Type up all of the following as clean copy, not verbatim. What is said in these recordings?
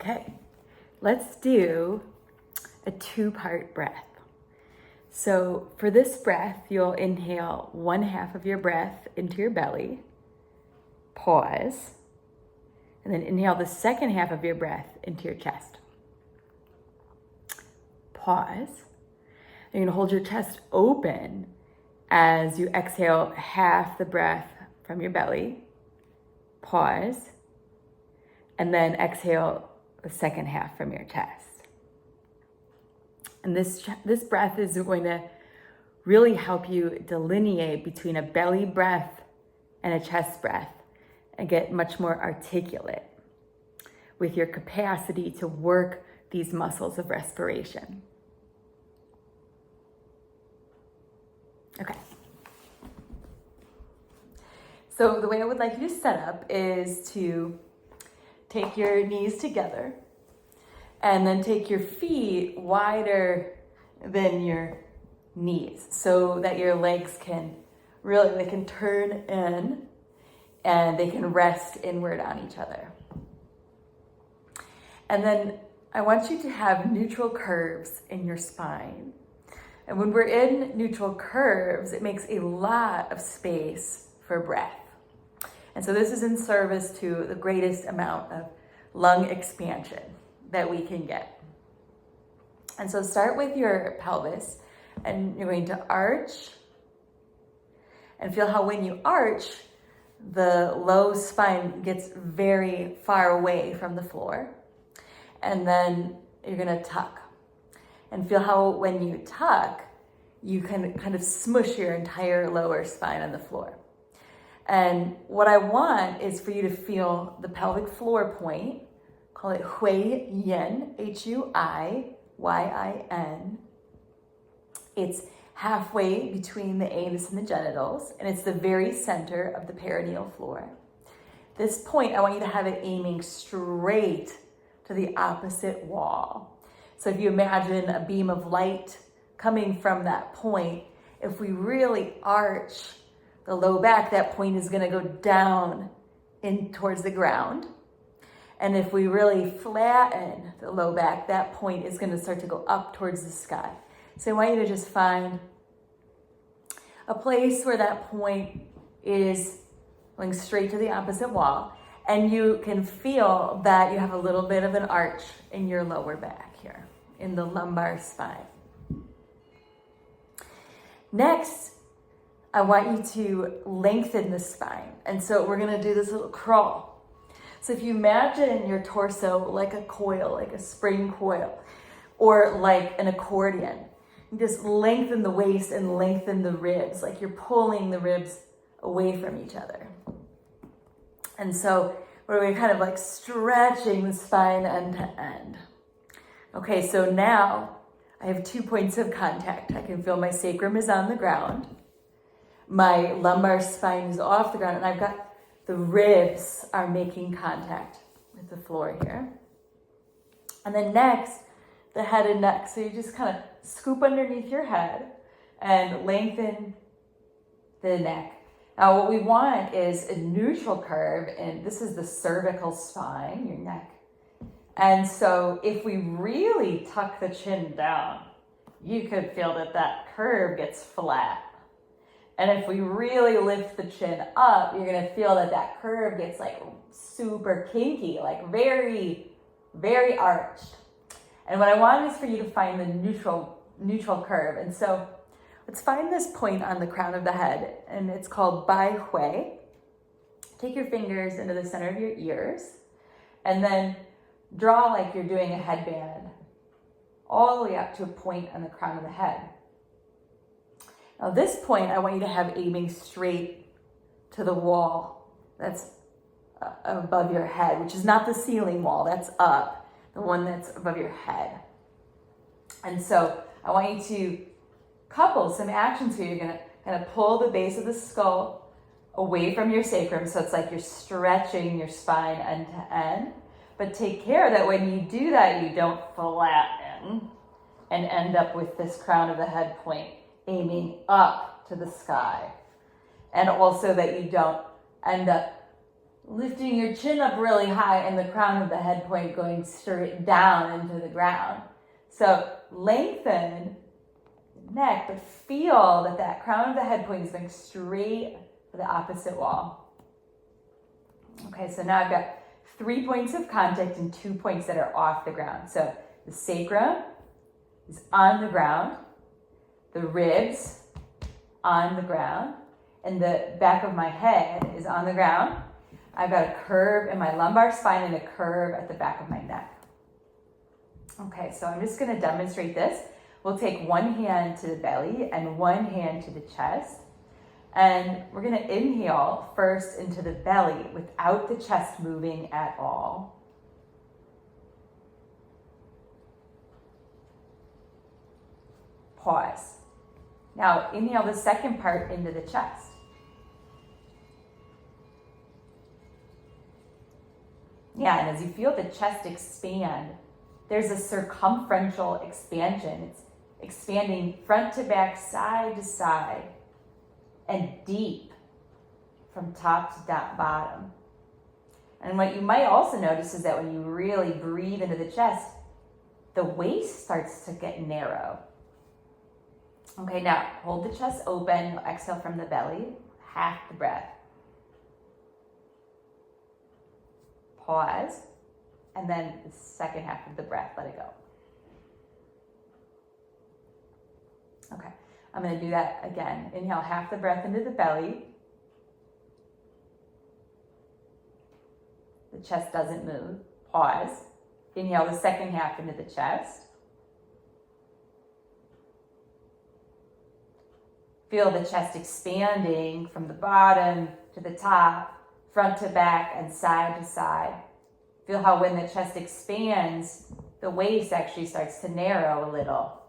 Okay, let's do a two-part breath. So for this breath, you'll inhale 1/2 of your breath into your belly, pause, and then inhale the second half of your breath into your chest. Pause. You're gonna hold your chest open as you exhale half the breath from your belly, pause, and then exhale the second half from your chest. And this breath is going to really help you delineate between a belly breath and a chest breath and get much more articulate with your capacity to work these muscles of respiration. Okay. So the way I would like you to set up is to take your knees together and then take your feet wider than your knees so that your legs can they can turn in and they can rest inward on each other. And then I want you to have neutral curves in your spine. And when we're in neutral curves, it makes a lot of space for breath. And so this is in service to the greatest amount of lung expansion that we can get. And so start with your pelvis, and you're going to arch, and feel how when you arch, the low spine gets very far away from the floor. And then you're gonna tuck. And feel how when you tuck, you can kind of smush your entire lower spine on the floor. And what I want is for you to feel the pelvic floor point, call it Hui Yin, Huyyin. It's halfway between the anus and the genitals, and it's the very center of the perineal floor. This point, I want you to have it aiming straight to the opposite wall. So if you imagine a beam of light coming from that point, if we really arch the low back, that point is gonna go down in towards the ground. And if we really flatten the low back, that point is gonna start to go up towards the sky. So I want you to just find a place where that point is going straight to the opposite wall. And you can feel that you have a little bit of an arch in your lower back here, in the lumbar spine. Next, I want you to lengthen the spine. And so we're gonna do this little crawl. So if you imagine your torso like a coil, like a spring coil, or like an accordion, you just lengthen the waist and lengthen the ribs, like you're pulling the ribs away from each other. And so we're kind of like stretching the spine end to end. Okay, so now I have 2 points of contact. I can feel my sacrum is on the ground. My lumbar spine is off the ground, and I've got the ribs are making contact with the floor here. And then next, the head and neck. So you just kind of scoop underneath your head and lengthen the neck. Now what we want is a neutral curve, and this is the cervical spine, your neck. And so if we really tuck the chin down, you could feel that curve gets flat. And if we really lift the chin up, you're gonna feel that curve gets like super kinky, like very, very arched. And what I want is for you to find the neutral curve. And so let's find this point on the crown of the head, and it's called Bai Hui. Take your fingers into the center of your ears, and then draw like you're doing a headband all the way up to a point on the crown of the head. Now this point, I want you to have aiming straight to the wall that's above your head, which is not the ceiling wall, that's up, the one that's above your head. And so I want you to couple some actions here. You're gonna kind of pull the base of the skull away from your sacrum, so it's like you're stretching your spine end to end. But take care that when you do that, you don't flatten and end up with this crown of the head point aiming up to the sky. And also that you don't end up lifting your chin up really high and the crown of the head point going straight down into the ground. So lengthen the neck, but feel that that crown of the head point is going straight for the opposite wall. Okay, so now I've got 3 points of contact and 2 points that are off the ground. So the sacrum is on the ground, the ribs on the ground, and the back of my head is on the ground. I've got a curve in my lumbar spine and a curve at the back of my neck. Okay, so I'm just going to demonstrate this. We'll take one hand to the belly and one hand to the chest. And we're going to inhale first into the belly without the chest moving at all. Pause. Now inhale the second part into the chest. Yeah, and as you feel the chest expand, there's a circumferential expansion. It's expanding front to back, side to side, and deep from top to bottom. And what you might also notice is that when you really breathe into the chest, the waist starts to get narrow. Okay, now hold the chest open, exhale from the belly, half the breath. Pause, and then the second half of the breath, let it go. Okay, I'm going to do that again. Inhale half the breath into the belly. The chest doesn't move. Pause. Inhale the second half into the chest. Feel the chest expanding from the bottom to the top, front to back, and side to side. Feel how when the chest expands, the waist actually starts to narrow a little.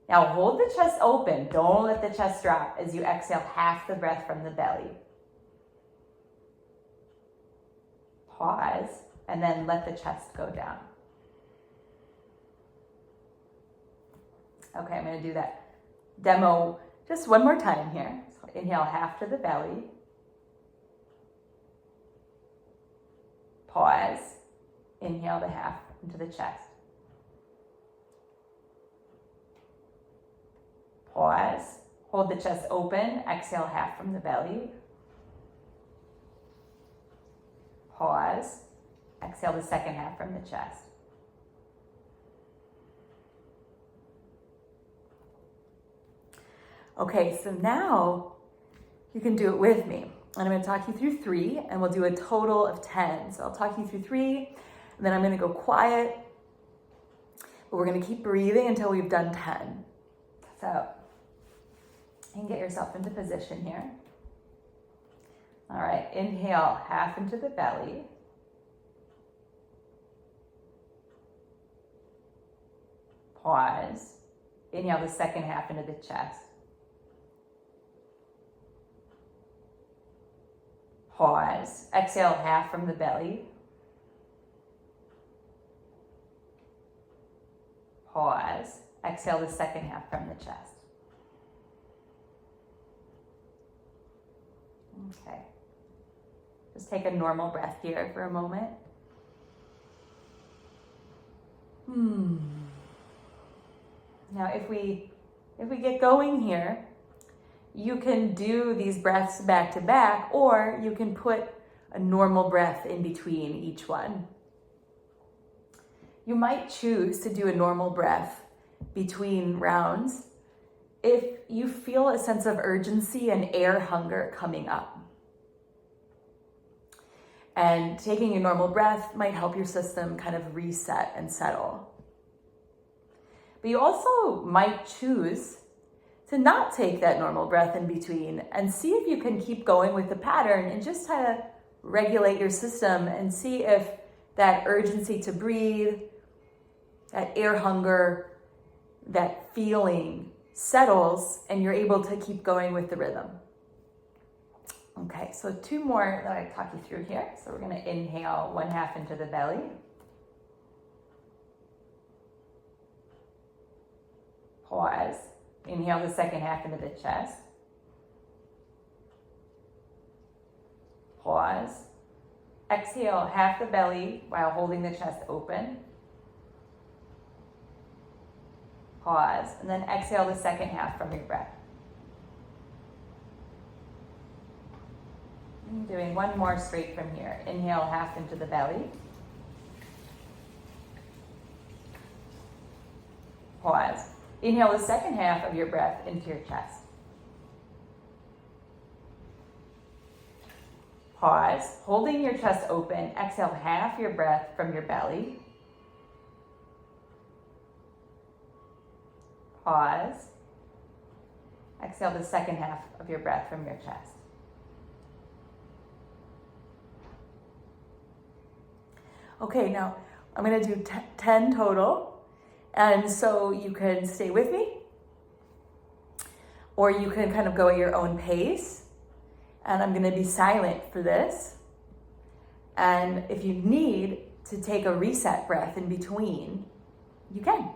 Now hold the chest open. Don't let the chest drop as you exhale half the breath from the belly. Pause, and then let the chest go down. Okay, I'm going to do that demo just one more time here. So inhale half to the belly. Pause. Inhale the half into the chest. Pause. Hold the chest open. Exhale half from the belly. Pause. Exhale the second half from the chest. Okay, so now you can do it with me. And I'm going to talk you through 3, and we'll do a total of 10. So I'll talk you through 3, and then I'm going to go quiet. But we're going to keep breathing until we've done 10. So you can get yourself into position here. All right, inhale half into the belly. Pause. Inhale the second half into the chest. Pause. Exhale half from the belly. Pause. Exhale the second half from the chest. Okay. Just take a normal breath here for a moment. Now if we get going here, you can do these breaths back to back, or you can put a normal breath in between each one. You might choose to do a normal breath between rounds if you feel a sense of urgency and air hunger coming up. And taking a normal breath might help your system kind of reset and settle. But you also might choose to not take that normal breath in between and see if you can keep going with the pattern and just kind of regulate your system and see if that urgency to breathe, that air hunger, that feeling settles and you're able to keep going with the rhythm. Okay, so 2 more that I talk you through here. So we're going to inhale one half into the belly. Pause. Inhale the second half into the chest. Pause. Exhale half the belly while holding the chest open. Pause, and then exhale the second half from your breath. And doing one more straight from here. Inhale half into the belly. Pause. Inhale the second half of your breath into your chest. Pause, holding your chest open. Exhale half your breath from your belly. Pause. Exhale the second half of your breath from your chest. Okay, now I'm going to do 10 total. And so you can stay with me, or you can kind of go at your own pace. And I'm going to be silent for this. And if you need to take a reset breath in between, you can.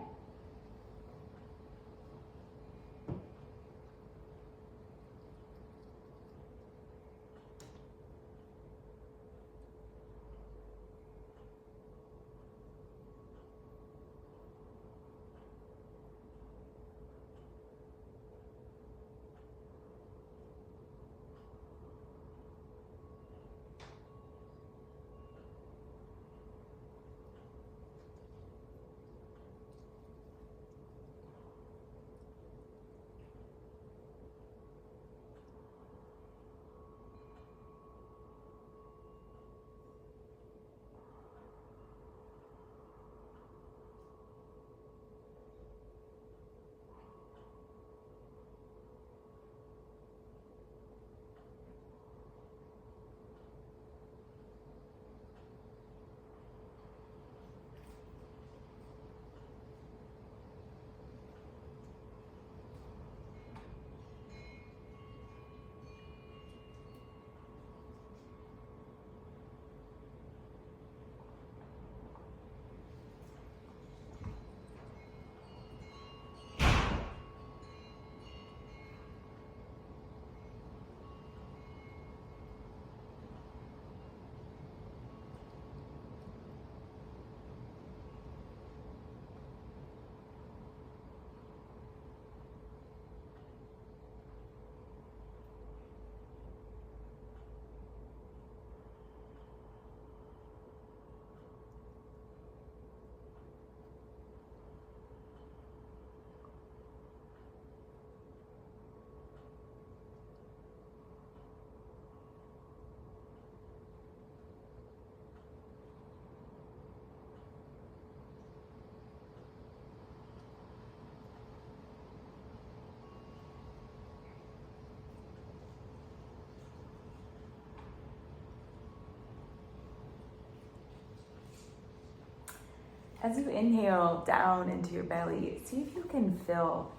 As you inhale down into your belly, see if you can fill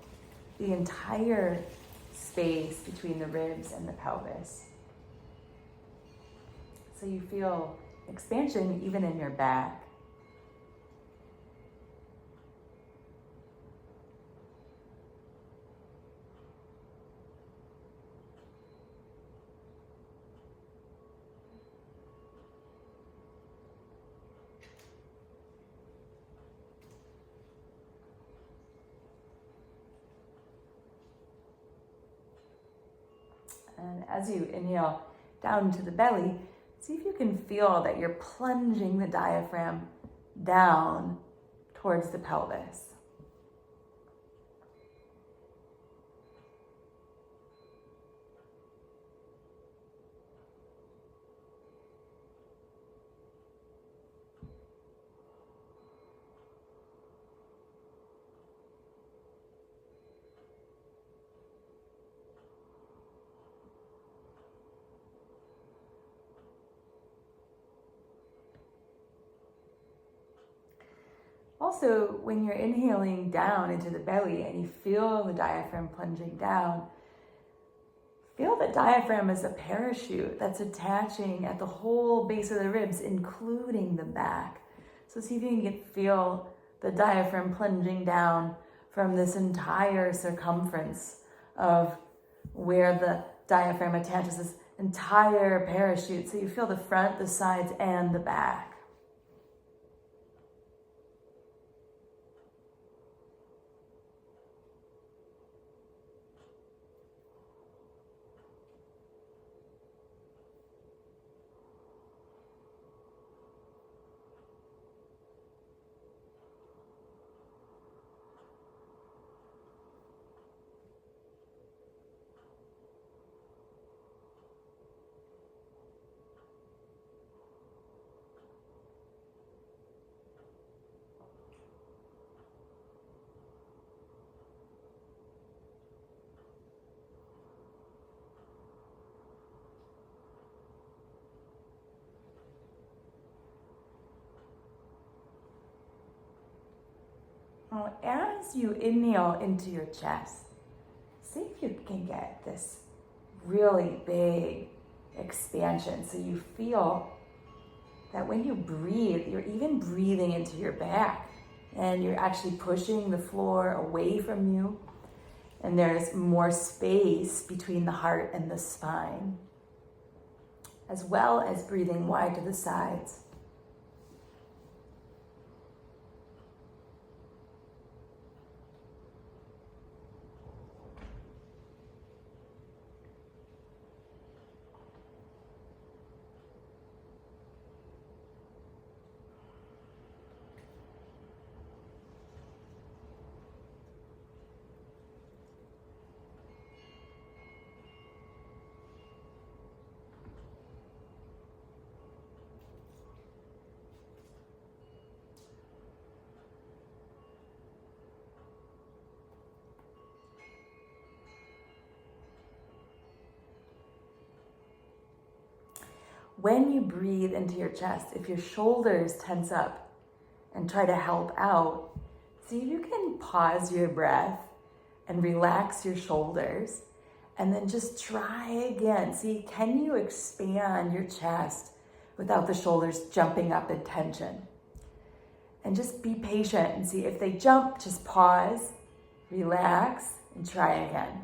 the entire space between the ribs and the pelvis. So you feel expansion even in your back. And as you inhale down to the belly, see if you can feel that you're plunging the diaphragm down towards the pelvis. Also, when you're inhaling down into the belly and you feel the diaphragm plunging down, feel the diaphragm as a parachute that's attaching at the whole base of the ribs, including the back. So see if you can feel the diaphragm plunging down from this entire circumference of where the diaphragm attaches, this entire parachute. So you feel the front, the sides, and the back. Now, as you inhale into your chest, see if you can get this really big expansion. So you feel that when you breathe, you're even breathing into your back and you're actually pushing the floor away from you. And there's more space between the heart and the spine, as well as breathing wide to the sides. When you breathe into your chest, if your shoulders tense up and try to help out, see if you can pause your breath and relax your shoulders, and then just try again. See, can you expand your chest without the shoulders jumping up in tension? And just be patient and see if they jump, just pause, relax, and try again.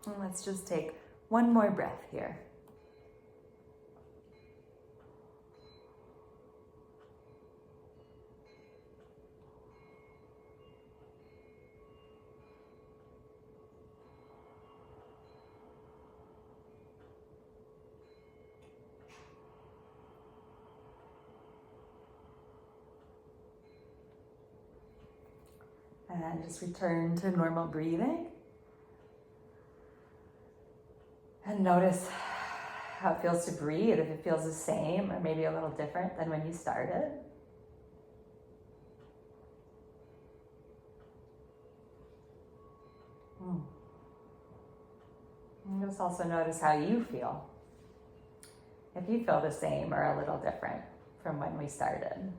And let's just take one more breath here. And just return to normal breathing. And notice how it feels to breathe, if it feels the same or maybe a little different than when you started. And just also notice how you feel. If you feel the same or a little different from when we started.